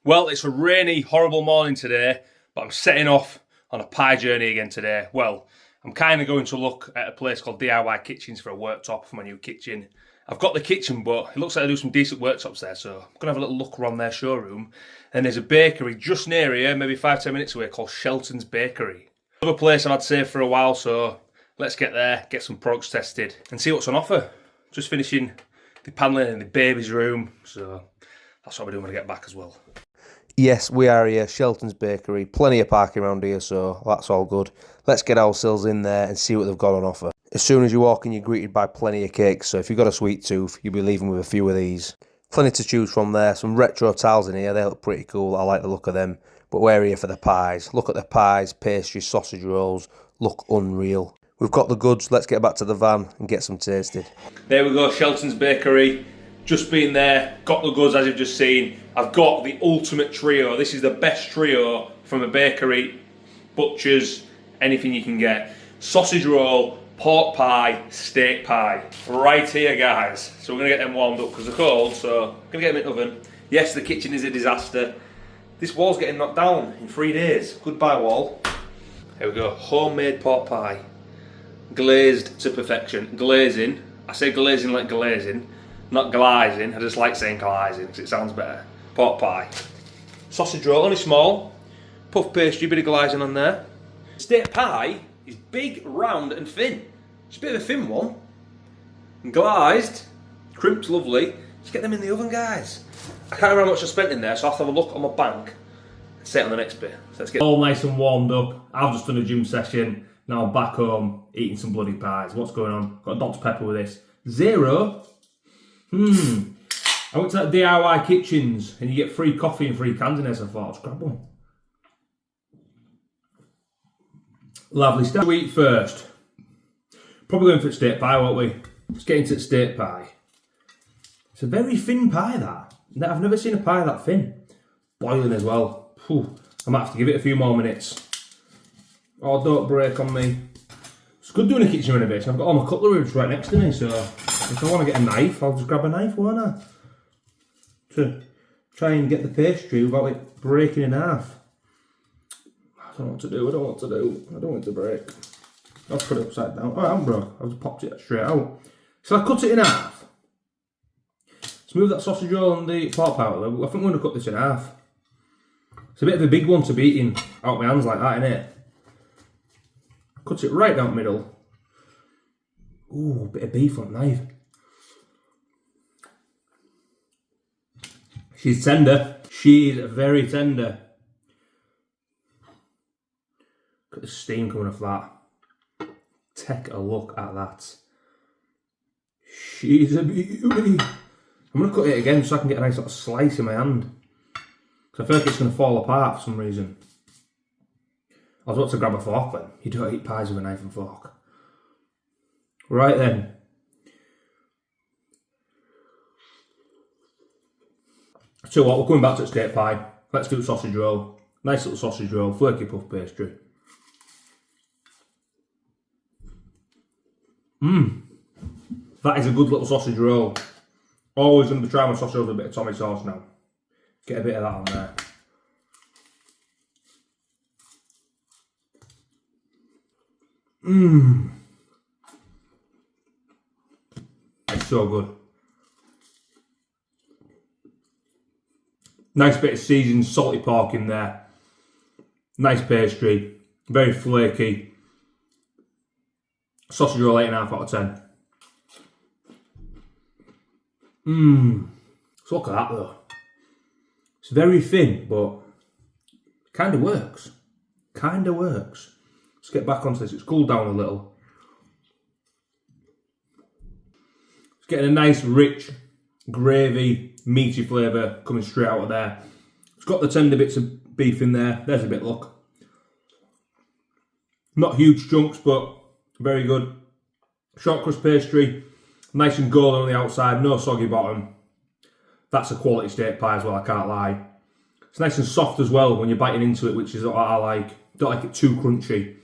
Well, it's a rainy, horrible morning today, but I'm setting off on a pie journey again today. Well, I'm kind of going to look at a place called DIY Kitchens for a worktop for my new kitchen. I've got the kitchen, but it looks like I do some decent worktops there, so I'm going to have a little look around their showroom. And there's a bakery just near here, maybe 5-10 minutes away, called Sheltons Bakery. Another place I've had saved for a while, so let's get there, get some products tested, and see what's on offer. Just finishing the paneling in the baby's room, so that's what we're doing when I get back as well. Yes, we are here, Sheltons Bakery. Plenty of parking around here, so that's all good. Let's get ourselves in there and see what they've got on offer. As soon as you walk in, you're greeted by plenty of cakes, so if you've got a sweet tooth, you'll be leaving with a few of these. Plenty to choose from there. Some retro tiles in here, they look pretty cool. I like the look of them. But we're here for the pies. Look at the pies, pastries, sausage rolls. Look unreal. We've got the goods. Let's get back to the van and get some tasted. There we go, Sheltons Bakery. Just been there, got the goods as you've just seen. I've got the ultimate trio. This is the best trio from a bakery, butchers, anything you can get. Sausage roll, pork pie, steak pie. Right here, guys. So we're gonna get them warmed up because they're cold, so I'm gonna get them in the oven. Yes, the kitchen is a disaster. This wall's getting knocked down in 3 days. Goodbye, wall. Here we go, homemade pork pie. Glazed to perfection. Glazing, I say glazing like glazing. Not glazing, I just like saying glazing because it sounds better. Pork pie. Sausage roll, only small. Puff pastry, bit of glazing on there. Steak pie is big, round and thin. It's a bit of a thin one. And glazed, crimped lovely. Let's get them in the oven, guys. I can't remember how much I spent in there, so I'll have to have a look on my bank and set it on the next bit. So let's get all nice and warmed up. I've just done a gym session. Now I'm back home eating some bloody pies. What's going on? Got a Dr Pepper with this. Zero. I went to that DIY Kitchens and you get free coffee and free cans in there, so I thought, let's grab one. Lovely stuff. We eat first. Probably going for the steak pie, won't we? Let's get into the steak pie. It's a very thin pie, that. I've never seen a pie that thin. Boiling as well. Whew. I might have to give it a few more minutes. Oh, don't break on me. It's good doing a kitchen renovation. I've got all my cutlery right next to me, so if I want to get a knife, I'll just grab a knife, won't I? To try and get the pastry without it breaking in half. I don't know what to do, I don't want it to break. I'll put it upside down. Oh, I haven't broke. I've just popped it straight out. So I cut it in half. Let's move that sausage roll and the pork pie. I think I'm going to cut this in half. It's a bit of a big one to be eating out my hands like that, innit? Cut it right down the middle. Ooh, bit of beef on the knife. She's tender. She's very tender. Look at the steam coming off that. Take a look at that. She's a beauty. I'm going to cut it again so I can get a nice little slice in my hand. Because I feel like it's going to fall apart for some reason. I was about to grab a fork then. You don't eat pies with a knife and fork. Right then. So what, we're coming back to the steak pie. Let's do the sausage roll. Nice little sausage roll, flaky puff pastry. That is a good little sausage roll. Always going to be trying my sausage roll with a bit of tomato sauce now. Get a bit of that on there. It's so good. Nice bit of seasoned salty pork in there. Nice pastry. Very flaky. Sausage roll 8.5 out of 10. So look at that though. It's very thin, but kind of works. Kind of works. Let's get back onto this. It's cooled down a little. It's getting a nice, rich, gravy, meaty flavour coming straight out of there. It's got the tender bits of beef in there. There's a bit, look. Not huge chunks, but very good. Short crust pastry, nice and golden on the outside, no soggy bottom. That's a quality steak pie as well, I can't lie. It's nice and soft as well when you're biting into it, which is what I like. Don't like it too crunchy.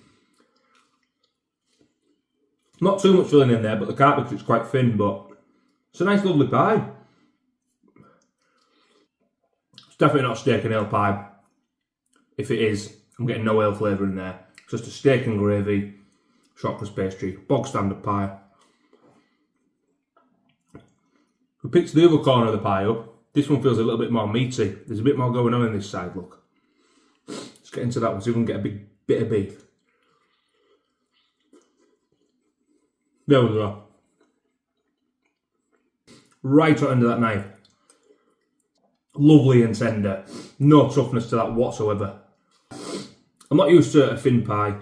Not too much filling in there, but the can't because it's quite thin, but it's a nice lovely pie. definitely not steak and ale pie. If it is, I'm getting no ale flavour in there. It's just a steak and gravy, chocolate pastry, bog standard pie. We picked the other corner of the pie up. This one feels a little bit more meaty. There's a bit more going on in this side, look. Let's get into that one, see if we can get a big bit of beef. There we go. Right at the end of that knife. Lovely and tender. No toughness to that whatsoever. I'm not used to a thin pie.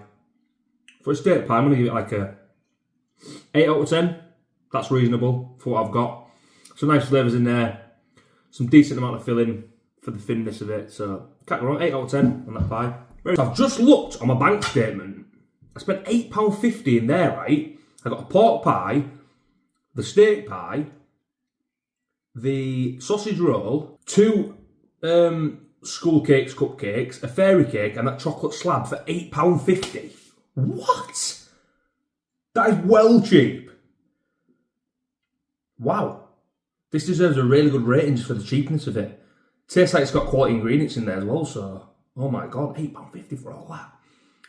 For a steak pie, I'm going to give it like a 8 out of 10. That's reasonable for what I've got. Some nice flavours in there. Some decent amount of filling for the thinness of it. So, can't go wrong. 8 out of 10 on that pie. I've just looked on my bank statement. I spent £8.50 in there, right? I got a pork pie, the steak pie, the sausage roll, 2 school cakes, cupcakes, a fairy cake, and that chocolate slab for £8.50. What? That is well cheap. Wow. This deserves a really good rating just for the cheapness of it. Tastes like it's got quality ingredients in there as well, so, oh my god, £8.50 for all that.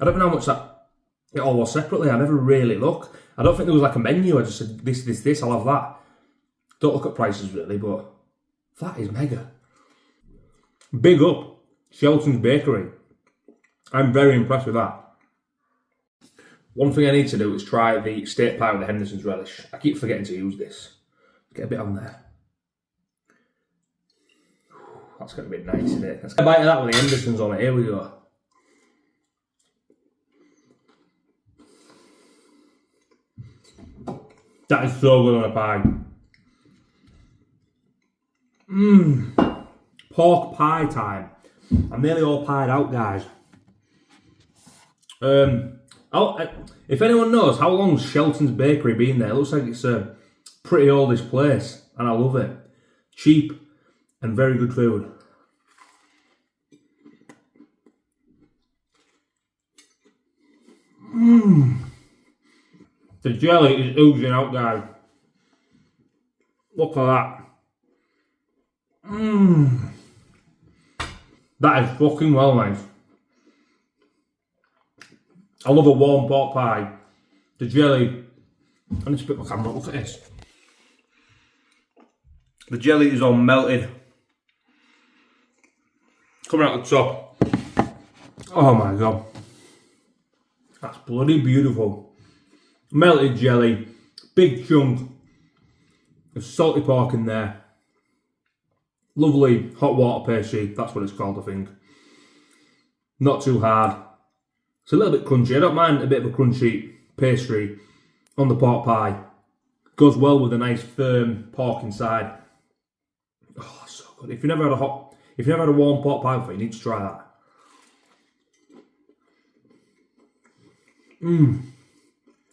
I don't know how much that it all was separately. I never really look. I don't think there was like a menu. I just said this, I'll have that. Don't look at prices really, but that is mega. Big up, Sheltons Bakery. I'm very impressed with that. One thing I need to do is try the steak pie with the Henderson's relish. I keep forgetting to use this. Get a bit on there. That's going to be nice, isn't it? Let's get a bite of that with the Henderson's on it. Here we go. That is so good on a pie. Pork pie time. I'm nearly all pied out, guys. If anyone knows how long's Sheltons Bakery been there, it looks like it's a pretty oldish place, and I love it. Cheap and very good food. The jelly is oozing out, guys. Look at that. That is fucking well nice. I love a warm pork pie. The jelly. I need to put my camera up. Look at this. The jelly is all melted. Coming out the top. Oh my god. That's bloody beautiful. Melted jelly, big chunk of salty pork in there. Lovely hot water pastry, that's what it's called, I think. Not too hard. It's a little bit crunchy. I don't mind a bit of a crunchy pastry on the pork pie. Goes well with a nice firm pork inside. Oh, so good. If you've never had a warm pork pie before, you need to try that.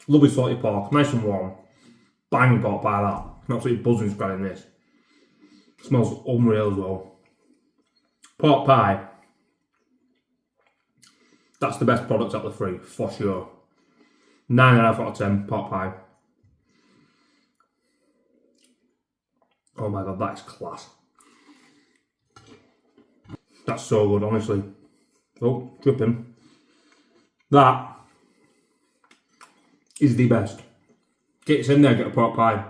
Lovely salty pork, nice and warm. Bang pork pie that. I'm absolutely buzzing spreading this. Smells unreal as well. Pork pie. That's the best product out of the three, for sure. 9.5 out of 10, pork pie. Oh my god, that is class. That's so good, honestly. Oh, dripping. That is the best. Get us in there, get a pork pie.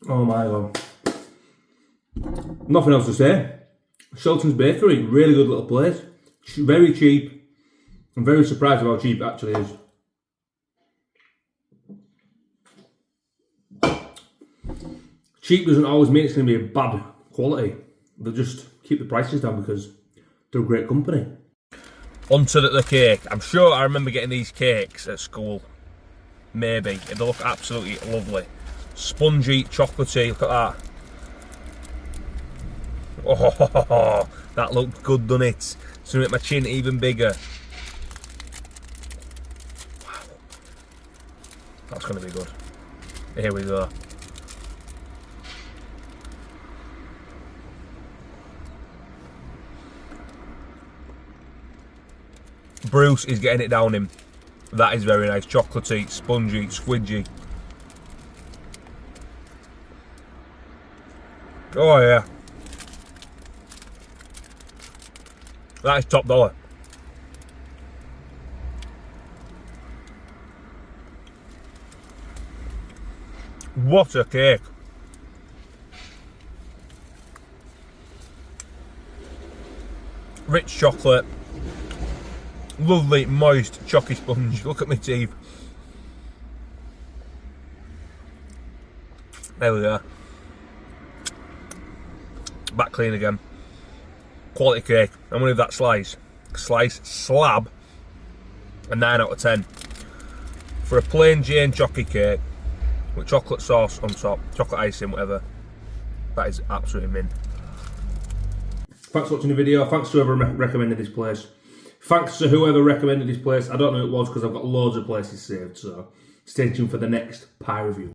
Oh my god. Nothing else to say. Sheltons Bakery, really good little place. Very cheap. I'm very surprised about how cheap it actually is. Cheap doesn't always mean it's going to be a bad quality. They'll just keep the prices down because they're a great company. Onto the cake. I'm sure I remember getting these cakes at school. Maybe. They look absolutely lovely. Spongy, chocolatey, look at that. Oh, that looked good, doesn't it? It's going to make my chin even bigger. Wow. That's going to be good. Here we go. Bruce is getting it down him. That is very nice. Chocolatey, spongy, squidgy. Oh yeah. That is top dollar. What a cake. Rich chocolate. Lovely, moist, chalky sponge. Look at my teeth. There we are. Back clean again. Quality cake. I'm going to give that slab, a 9 out of 10. For a plain Jane chalky cake, with chocolate sauce on top, chocolate icing, whatever, that is absolutely mint. Thanks for watching the video. Thanks to whoever recommended this place. Thanks to whoever recommended this place. I don't know who it was because I've got loads of places saved, so stay tuned for the next pie review.